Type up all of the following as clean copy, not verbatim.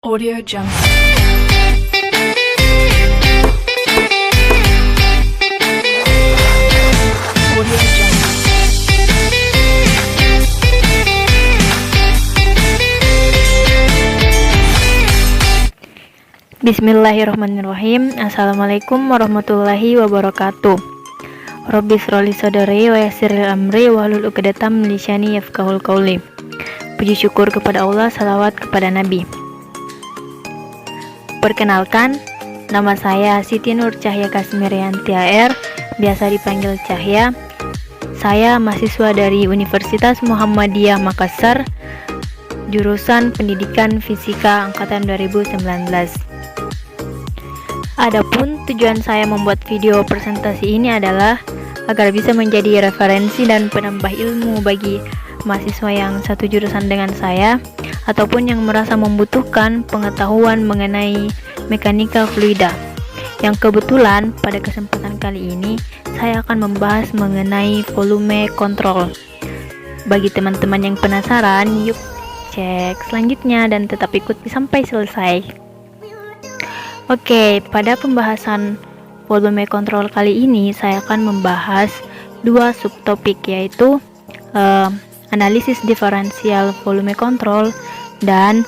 Audio Jungle. Audio Jungle. Bismillahirrahmanirrahim. Assalamualaikum warahmatullahi wabarakatuh. Rabbi shrahli sadri wa yassir li amri wahlul 'uqdatam min lisani yafqahul qawli. Puji syukur kepada Allah, salawat kepada Nabi. Perkenalkan, nama saya Siti Nur Cahya Kasmirianti AR, biasa dipanggil Cahya. Saya mahasiswa dari Universitas Muhammadiyah Makassar, jurusan Pendidikan Fisika angkatan 2019. Adapun tujuan saya membuat video presentasi ini adalah agar bisa menjadi referensi dan penambah ilmu bagi mahasiswa yang satu jurusan dengan saya ataupun yang merasa membutuhkan pengetahuan mengenai mekanika fluida. Yang kebetulan pada kesempatan kali ini saya akan membahas mengenai volume control. Bagi teman-teman yang penasaran, yuk cek selanjutnya dan tetap ikuti sampai selesai. Oke, pada pembahasan volume control kali ini saya akan membahas dua subtopik, yaitu analisis diferensial volume control dan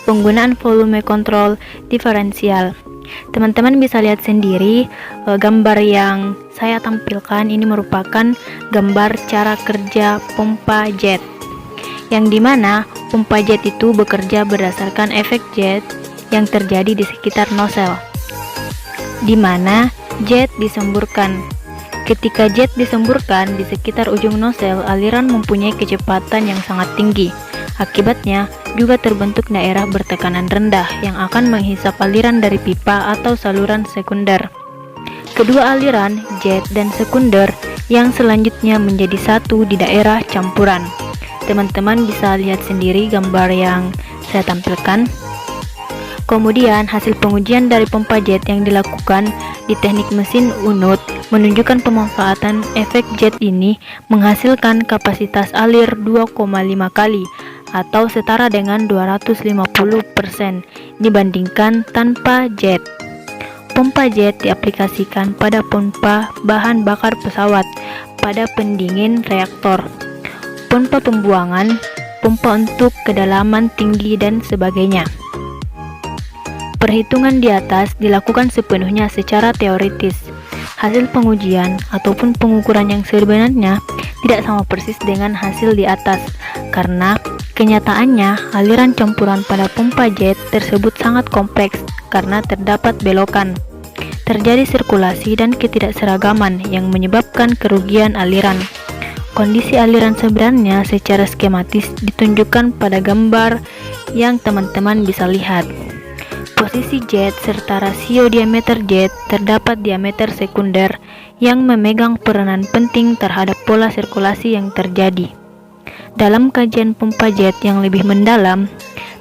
penggunaan volume control diferensial. Teman-teman bisa lihat sendiri gambar yang saya tampilkan ini merupakan gambar cara kerja pompa jet, yang dimana pompa jet itu bekerja berdasarkan efek jet yang terjadi di sekitar nozzle, dimana jet disemburkan. Ketika jet disemburkan di sekitar ujung nozzle, aliran mempunyai kecepatan yang sangat tinggi. Akibatnya juga terbentuk daerah bertekanan rendah yang akan menghisap aliran dari pipa atau saluran sekunder. Kedua aliran, jet dan sekunder, yang selanjutnya menjadi satu di daerah campuran. Teman-teman bisa lihat sendiri gambar yang saya tampilkan. Kemudian hasil pengujian dari pompa jet yang dilakukan di teknik mesin unut menunjukkan pemanfaatan efek jet ini menghasilkan kapasitas alir 2,5 kali atau setara dengan 250% dibandingkan tanpa jet. Pompa jet diaplikasikan pada pompa bahan bakar pesawat, pada pendingin reaktor, pompa pembuangan, pompa untuk kedalaman tinggi dan sebagainya. Perhitungan di atas dilakukan sepenuhnya secara teoritis. Hasil pengujian ataupun pengukuran yang sebenarnya tidak sama persis dengan hasil di atas, karena kenyataannya aliran campuran pada pompa jet tersebut sangat kompleks karena terdapat belokan. Terjadi sirkulasi dan ketidakseragaman yang menyebabkan kerugian aliran. Kondisi aliran sebenarnya secara skematis ditunjukkan pada gambar yang teman-teman bisa lihat. Posisi jet serta rasio diameter jet, terdapat diameter sekunder yang memegang peranan penting terhadap pola sirkulasi yang terjadi. Dalam kajian pompa jet yang lebih mendalam,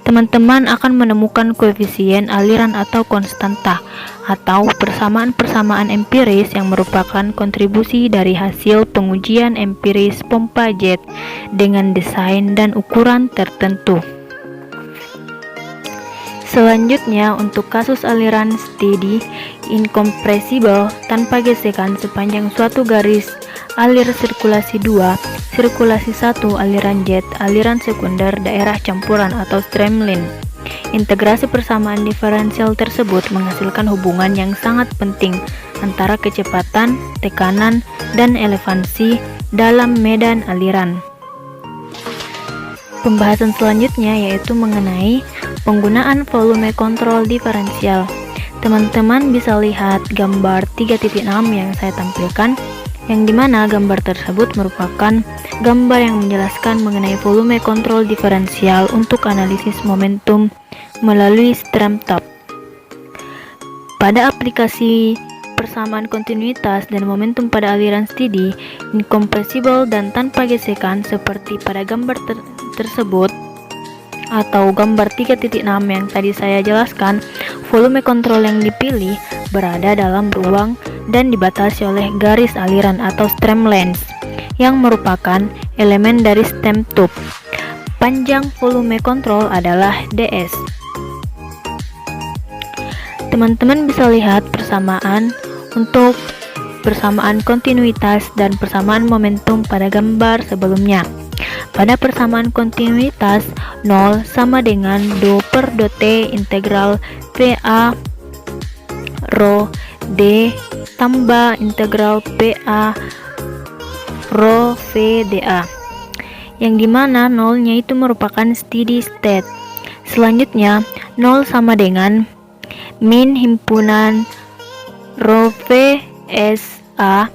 teman-teman akan menemukan koefisien aliran atau konstanta atau persamaan-persamaan empiris yang merupakan kontribusi dari hasil pengujian empiris pompa jet dengan desain dan ukuran tertentu. Selanjutnya, untuk kasus aliran steady, incompressible, tanpa gesekan sepanjang suatu garis alir sirkulasi 2, sirkulasi 1, aliran jet, aliran sekunder, daerah campuran atau streamline. Integrasi persamaan diferensial tersebut menghasilkan hubungan yang sangat penting antara kecepatan, tekanan, dan elevasi dalam medan aliran. Pembahasan selanjutnya yaitu mengenai penggunaan volume control diferensial. Teman-teman bisa lihat gambar 3.6 yang saya tampilkan, yang dimana gambar tersebut merupakan gambar yang menjelaskan mengenai volume control diferensial untuk analisis momentum melalui stream top. Pada aplikasi persamaan kontinuitas dan momentum pada aliran steady, incompressible dan tanpa gesekan seperti pada gambar tersebut atau gambar 3.6 yang tadi saya jelaskan, volume control yang dipilih berada dalam ruang dan dibatasi oleh garis aliran atau streamlines yang merupakan elemen dari stem tube. Panjang volume control adalah ds. teman-teman bisa lihat persamaan untuk persamaan kontinuitas dan persamaan momentum pada gambar sebelumnya. Pada persamaan kontinuitas, 0 sama dengan do per do t integral PA rho D tambah integral PA rho V dA, yang dimana nolnya itu merupakan steady state. Selanjutnya, 0 sama dengan min himpunan rho VS A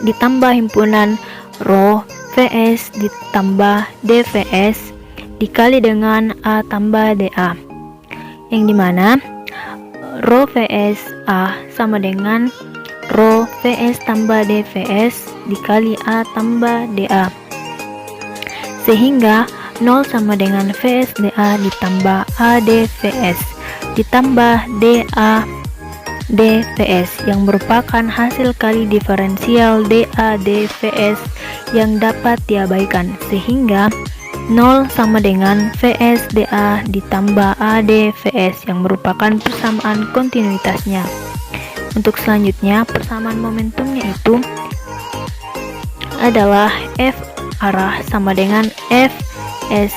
ditambah himpunan rho VS ditambah DVS dikali dengan A tambah DA, yang dimana rho VS A sama dengan rho VS tambah DVS dikali A tambah DA, sehingga 0 sama dengan VS DA ditambah A DVS ditambah DA DVS, yang merupakan hasil kali diferensial DA DVS yang dapat diabaikan, sehingga 0 sama dengan VS DA ditambah A DVS yang merupakan persamaan kontinuitasnya. Untuk selanjutnya, persamaan momentumnya itu adalah F arah sama dengan FS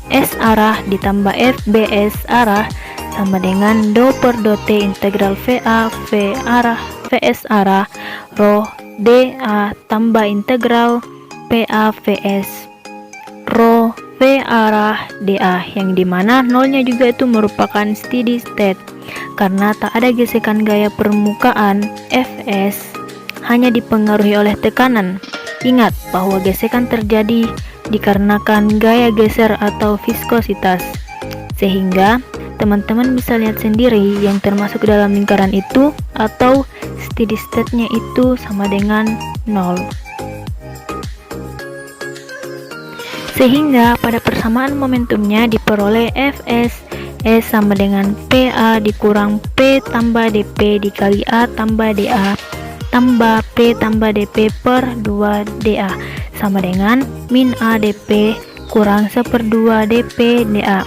S arah ditambah FBS arah sama dengan do per do t integral VA V arah VS arah rho DA tambah integral PA VS rho V arah DA, yang dimana nolnya juga itu merupakan steady state karena tak ada gesekan gaya permukaan. Fs hanya dipengaruhi oleh tekanan. Ingat bahwa gesekan terjadi dikarenakan gaya geser atau viskositas, sehingga teman-teman bisa lihat sendiri yang termasuk dalam lingkaran itu atau steady state-nya itu sama dengan 0. Sehingga pada persamaan momentumnya diperoleh Fs S sama dengan PA dikurang P tambah dP dikali A tambah DA tambah P tambah dP per 2 DA sama dengan min A dP kurang 1/2 dP DA.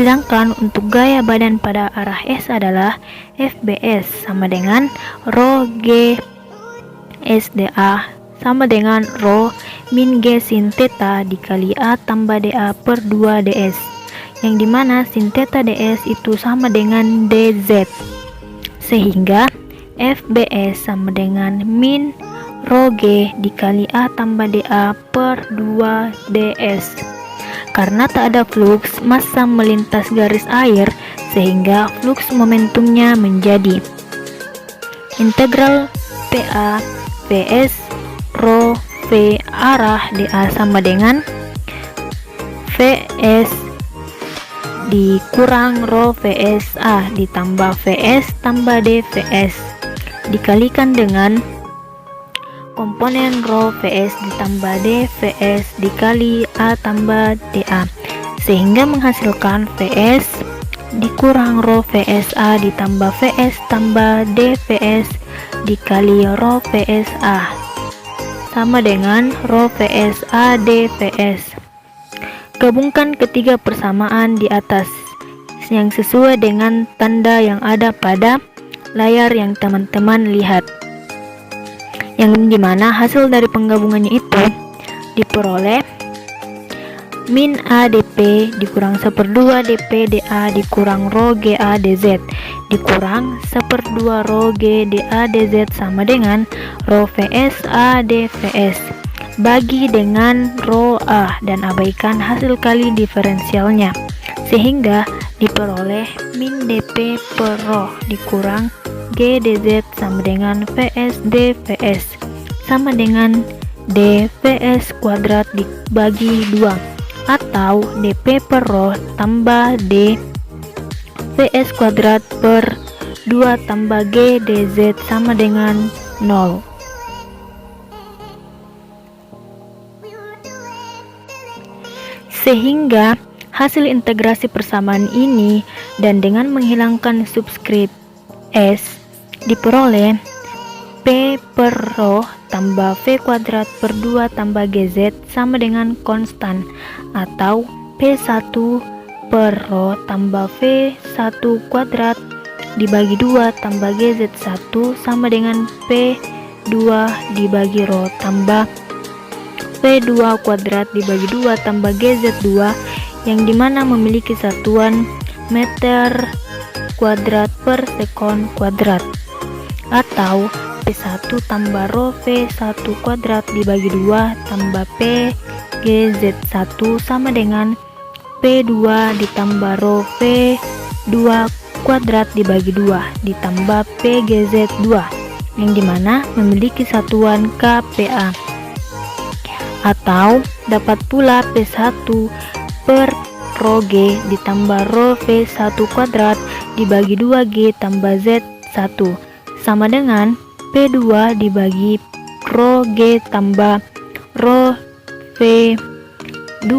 Sedangkan untuk gaya badan pada arah S adalah FBS sama dengan rho G SDA sama dengan rho min G sin theta dikali A tambah DA per 2 DS, yang dimana sin theta DS itu sama dengan DZ, sehingga FBS sama dengan min rho G dikali A tambah DA per 2 DS. Karena tak ada fluks massa melintas garis air, sehingga fluks momentumnya menjadi integral PA VS rho V arah DA sama dengan VS dikurang rho VS A ditambah VS tambah DVS dikalikan dengan komponen rho VS ditambah DVS dikali A tambah DA, sehingga menghasilkan VS dikurang rho VS A ditambah VS tambah DVS dikali rho VS A sama dengan rho VS A DVS. Gabungkan ketiga persamaan di atas yang sesuai dengan tanda yang ada pada layar yang teman-teman lihat, yang dimana hasil dari penggabungannya itu diperoleh min ADP dikurang 1/2 DP DA dikurang rho GA DZ dikurang 1/2 rho G DA DZ sama dengan rho VS A DVS bagi dengan rho A dan abaikan hasil kali diferensialnya, sehingga diperoleh min DP per rho dikurang G DZ sama dengan VS DVS sama dengan DVS kuadrat dibagi 2 atau DP per rho tambah D VS kuadrat per 2 tambah G DZ sama dengan 0. Sehingga hasil integrasi persamaan ini dan dengan menghilangkan subskrip S diperoleh P per rho tambah V kuadrat per 2 tambah GZ sama dengan konstan atau P1 per rho tambah V1 kuadrat dibagi 2 tambah GZ1 sama dengan P2 dibagi Rho tambah P2 kuadrat dibagi 2 tambah GZ2, yang dimana memiliki satuan meter kuadrat per sekon kuadrat, atau P1 tambah Rho V1 kuadrat dibagi 2 tambah P GZ1 sama dengan P2 ditambah Rho V2 kuadrat dibagi 2 ditambah PGZ2, yang dimana memiliki satuan KPA. Atau dapat pula P1 per Rho G ditambah Rho V1 kuadrat dibagi 2G tambah Z1 sama dengan P2 dibagi Rho G tambah Rho V2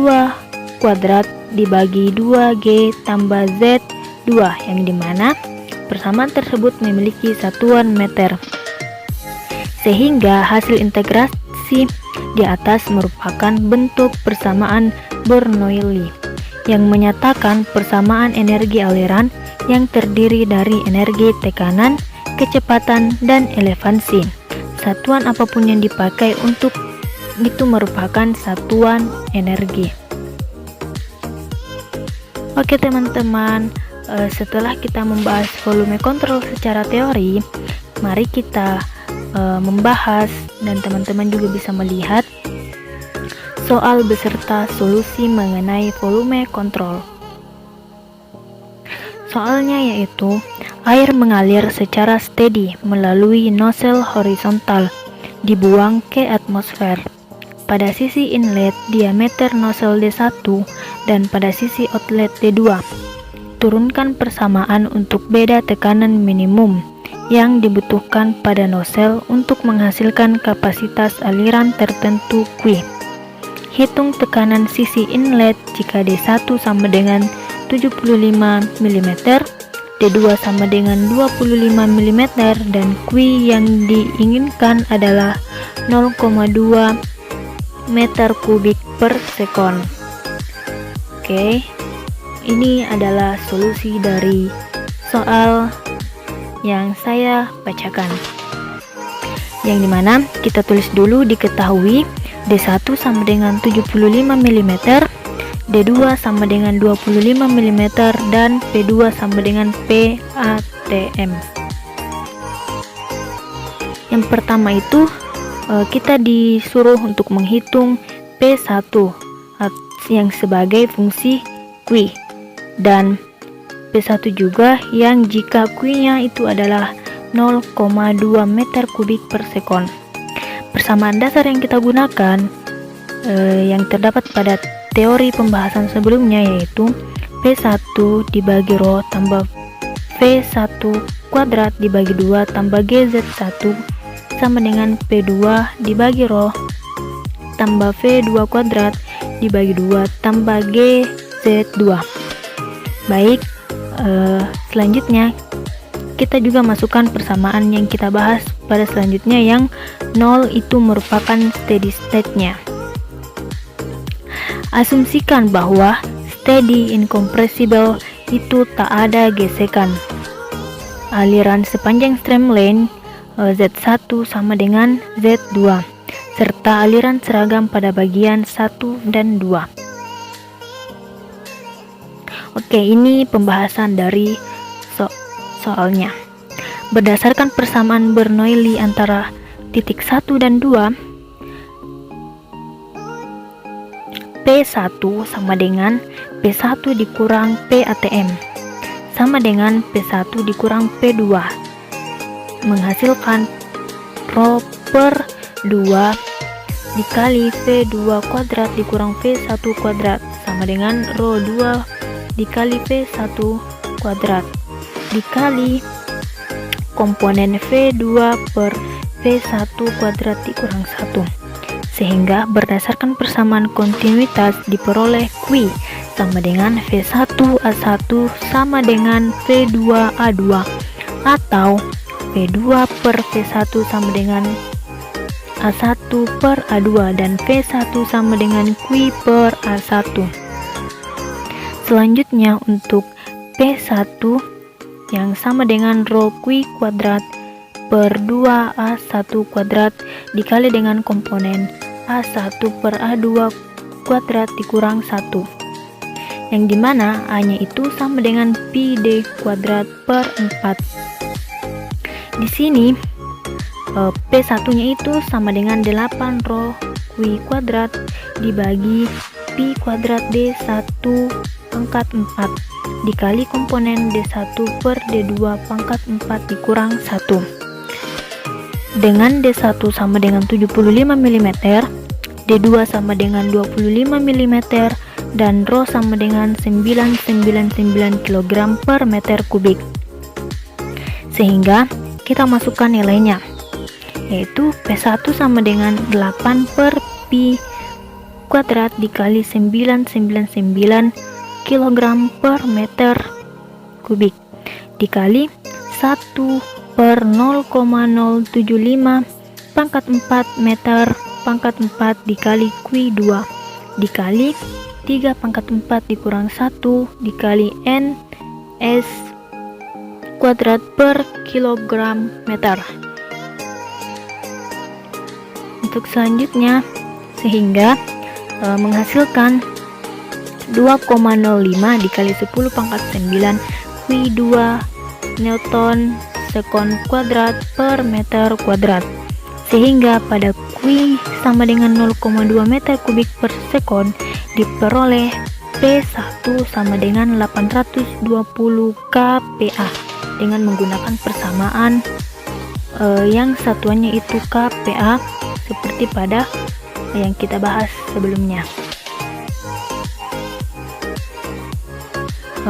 kuadrat dibagi 2G tambah Z2, yang dimana persamaan tersebut memiliki satuan meter. Sehingga hasil integrasi di atas merupakan bentuk persamaan Bernoulli yang menyatakan persamaan energi aliran yang terdiri dari energi tekanan, kecepatan, dan elevasi. Satuan apapun yang dipakai untuk itu merupakan satuan energi. Oke teman-teman, setelah kita membahas volume kontrol secara teori, mari kita membahas dan teman-teman juga bisa melihat soal beserta solusi mengenai volume kontrol. Soalnya yaitu air mengalir secara steady melalui nozzle horizontal dibuang ke atmosfer. Pada sisi inlet diameter nozzle D1 dan pada sisi outlet D2. Turunkan persamaan untuk beda tekanan minimum yang dibutuhkan pada nozzle untuk menghasilkan kapasitas aliran tertentu Q. Hitung tekanan sisi inlet jika D1 sama dengan 75 mm, D2 sama dengan 25 mm, dan Q yang diinginkan adalah 0,2 meter kubik per sekon. Oke, ini adalah solusi dari soal yang saya bacakan, yang dimana kita tulis dulu diketahui D1 sama dengan 75 mm, D2 sama dengan 25 mm, dan P2 sama dengan PATM. Yang pertama itu kita disuruh untuk menghitung P1 yang sebagai fungsi Q, dan P1 juga yang jika Q-nya itu adalah 0,2 meter kubik per sekon. Persamaan dasar yang kita gunakan yang terdapat pada teori pembahasan sebelumnya yaitu P1 dibagi Rho tambah V1 kuadrat dibagi 2 tambah GZ1 sama dengan P2 dibagi Rho tambah V2 kuadrat dibagi 2 tambah GZ2. Baik, selanjutnya kita juga masukkan persamaan yang kita bahas pada selanjutnya yang 0 itu merupakan steady state-nya. Asumsikan bahwa steady incompressible itu tak ada gesekan. Aliran sepanjang streamline Z1 sama dengan Z2 serta aliran seragam pada bagian 1 dan 2. Oke, ini pembahasan dari soalnya. Berdasarkan persamaan Bernoulli antara titik 1 dan 2, P1 sama dengan P1 dikurang PATM sama dengan P1 dikurang P2 menghasilkan Rho per 2 dikali V2 kuadrat dikurang V1 kuadrat sama dengan Rho 2 dikali V1 kuadrat dikali komponen V2 per V1 kuadrat dikurang 1, sehingga berdasarkan persamaan kontinuitas diperoleh Q sama dengan V1A1 sama dengan V2A2 atau V2 per V1 sama dengan A1 per A2 dan V1 sama dengan Q per A1. Selanjutnya untuk P1 yang sama dengan rho Q kuadrat per 2A1 kuadrat dikali dengan komponen A1 per A2 kuadrat dikurang 1, yang dimana A-nya itu sama dengan pi D kuadrat per 4. Di sini P1-nya itu sama dengan 8 rho Q kuadrat dibagi pi kuadrat D1 pangkat 4 dikali komponen D1 per D2 pangkat 4 dikurang 1. Dengan D1 sama dengan 75 mm, D2 sama dengan 25 mm, dan rho sama dengan 999 kg per meter kubik. Sehingga kita masukkan nilainya, yaitu P1 sama dengan 8 per pi kuadrat dikali 999 kg per meter kubik dikali 1 per 0,075 pangkat 4 meter pangkat 4 dikali Q2 dikali 3 pangkat 4 dikurang 1 dikali N S kuadrat per kilogram meter. Untuk selanjutnya, sehingga menghasilkan 2,05 dikali 10 pangkat 9 Q2 Newton sekon kuadrat per meter kuadrat, sehingga pada Q sama dengan 0,2 meter kubik per sekon diperoleh P1 sama dengan 820 kPa dengan menggunakan persamaan yang satuannya itu kPa seperti pada yang kita bahas sebelumnya.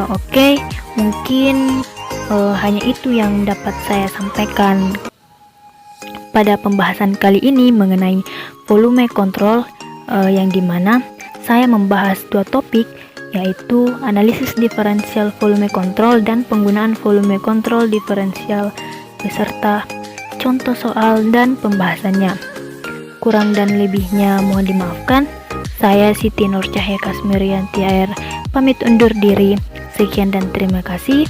Oke, mungkin hanya itu yang dapat saya sampaikan pada pembahasan kali ini mengenai volume kontrol, yang dimana saya membahas dua topik, yaitu analisis diferensial volume kontrol dan penggunaan volume kontrol diferensial beserta contoh soal dan pembahasannya. Kurang dan lebihnya mohon dimaafkan. Saya Siti Nur Cahya Kasmirianti AR pamit undur diri. Sekian dan terima kasih.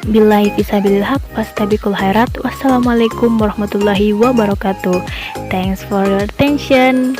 Billahi fisabilil haq fastabiqul khairat. Wassalamualaikum warahmatullahi wabarakatuh. Thanks for your attention.